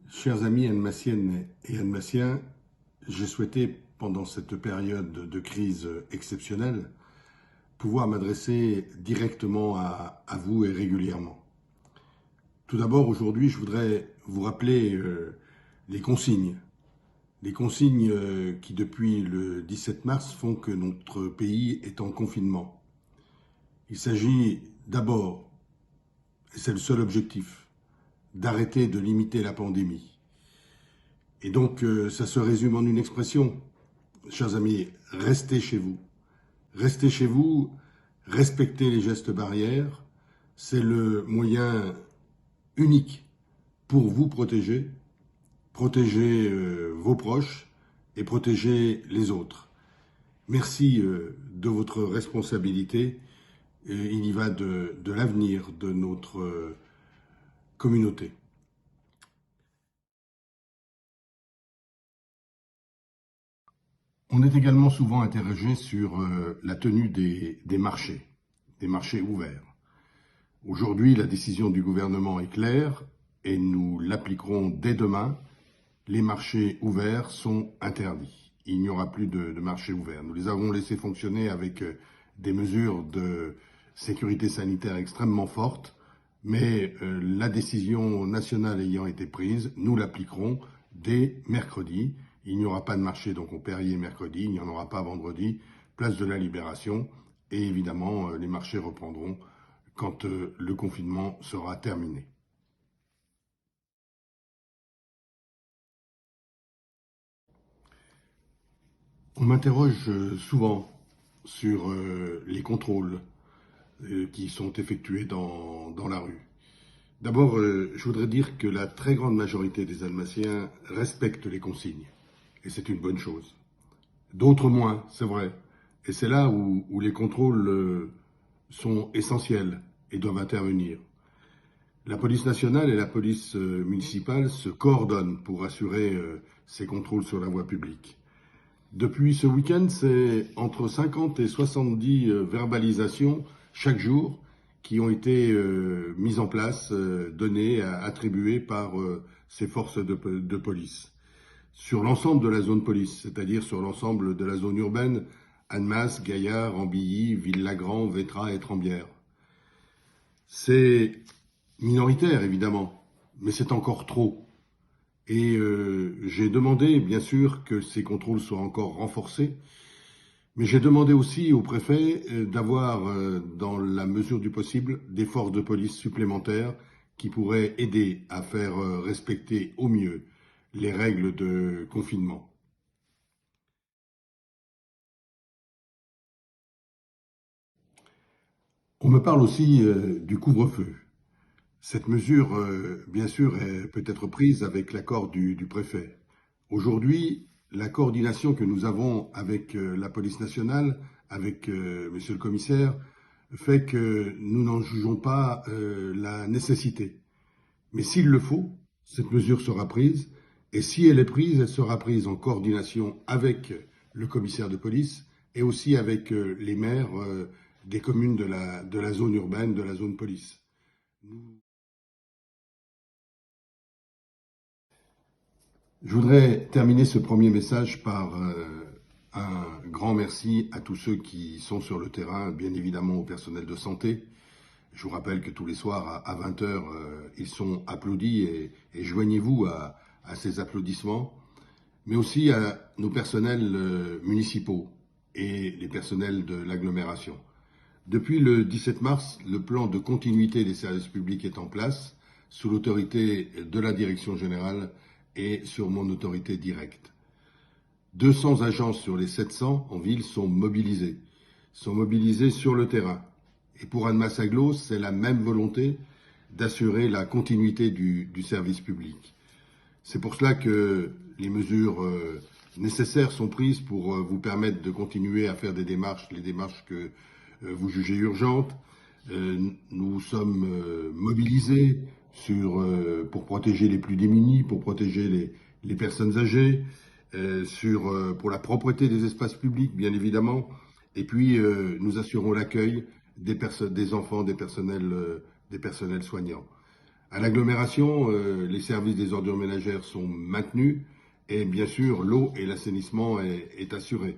Chers amis annemassiennes et annemassiens, j'ai souhaité, pendant cette période de crise exceptionnelle, pouvoir m'adresser directement à vous et régulièrement. Tout d'abord, aujourd'hui, je voudrais vous rappeler les consignes. Les consignes qui, depuis le 17 mars, font que notre pays est en confinement. Il s'agit d'abord, et c'est le seul objectif, d'arrêter de limiter la pandémie. Et donc, ça se résume en une expression. Chers amis, restez chez vous. Restez chez vous, respectez les gestes barrières. C'est le moyen unique pour vous protéger, protéger vos proches et protéger les autres. Merci de votre responsabilité. Il y va de l'avenir de notre communauté. On est également souvent interrogé sur la tenue des marchés ouverts. Aujourd'hui, la décision du gouvernement est claire et nous l'appliquerons dès demain. Les marchés ouverts sont interdits. Il n'y aura plus de marchés ouverts. Nous les avons laissés fonctionner avec des mesures de sécurité sanitaire extrêmement fortes, mais la décision nationale ayant été prise, nous l'appliquerons dès mercredi. Il n'y aura pas de marché donc au Perrier mercredi, il n'y en aura pas vendredi, place de la Libération, et évidemment les marchés reprendront quand le confinement sera terminé. On m'interroge souvent sur les contrôles qui sont effectués dans la rue. D'abord, je voudrais dire que la très grande majorité des Alsaciens respectent les consignes, et c'est une bonne chose. D'autres moins, c'est vrai, et c'est là où les contrôles sont essentiels et doivent intervenir. La police nationale et la police municipale se coordonnent pour assurer ces contrôles sur la voie publique. Depuis ce week-end, c'est entre 50 et 70 verbalisations chaque jour qui ont été mises en place, données, attribuées par ces forces de police. Sur l'ensemble de la zone police, c'est-à-dire sur l'ensemble de la zone urbaine, Annemasse, Gaillard, Ambilly, Ville-Lagrand, Vétras et Trembières. C'est minoritaire, évidemment, mais c'est encore trop. Et j'ai demandé, bien sûr, que ces contrôles soient encore renforcés, mais j'ai demandé aussi au préfet d'avoir, dans la mesure du possible, des forces de police supplémentaires qui pourraient aider à faire respecter au mieux les règles de confinement. On me parle aussi du couvre-feu. Cette mesure, bien sûr, peut être prise avec l'accord du préfet. Aujourd'hui, la coordination que nous avons avec la police nationale, avec monsieur le commissaire, fait que nous n'en jugeons pas la nécessité. Mais s'il le faut, cette mesure sera prise. Et si elle est prise, elle sera prise en coordination avec le commissaire de police et aussi avec les maires des communes de la zone urbaine, de la zone police. Je voudrais terminer ce premier message par un grand merci à tous ceux qui sont sur le terrain, bien évidemment au personnel de santé. Je vous rappelle que tous les soirs à 20h, ils sont applaudis et joignez-vous à ces applaudissements, mais aussi à nos personnels municipaux et les personnels de l'agglomération. Depuis le 17 mars, le plan de continuité des services publics est en place, sous l'autorité de la direction générale et sur mon autorité directe. 200 agents sur les 700 en ville sont mobilisés sur le terrain. Et pour Annemasse Agglo, c'est la même volonté d'assurer la continuité du service public. C'est pour cela que les mesures nécessaires sont prises pour vous permettre de continuer à faire des démarches, les démarches que vous jugez urgentes. Nous sommes mobilisés pour protéger les plus démunis, pour protéger les personnes âgées, pour la propreté des espaces publics, bien évidemment. Et puis, nous assurons l'accueil des enfants, des personnels soignants. À l'agglomération, les services des ordures ménagères sont maintenus et bien sûr l'eau et l'assainissement est assuré.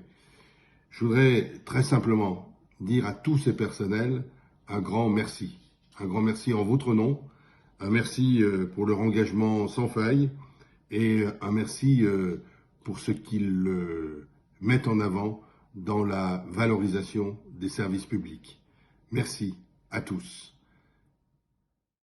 Je voudrais très simplement dire à tous ces personnels un grand merci. Un grand merci en votre nom, un merci pour leur engagement sans faille et un merci pour ce qu'ils mettent en avant dans la valorisation des services publics. Merci à tous.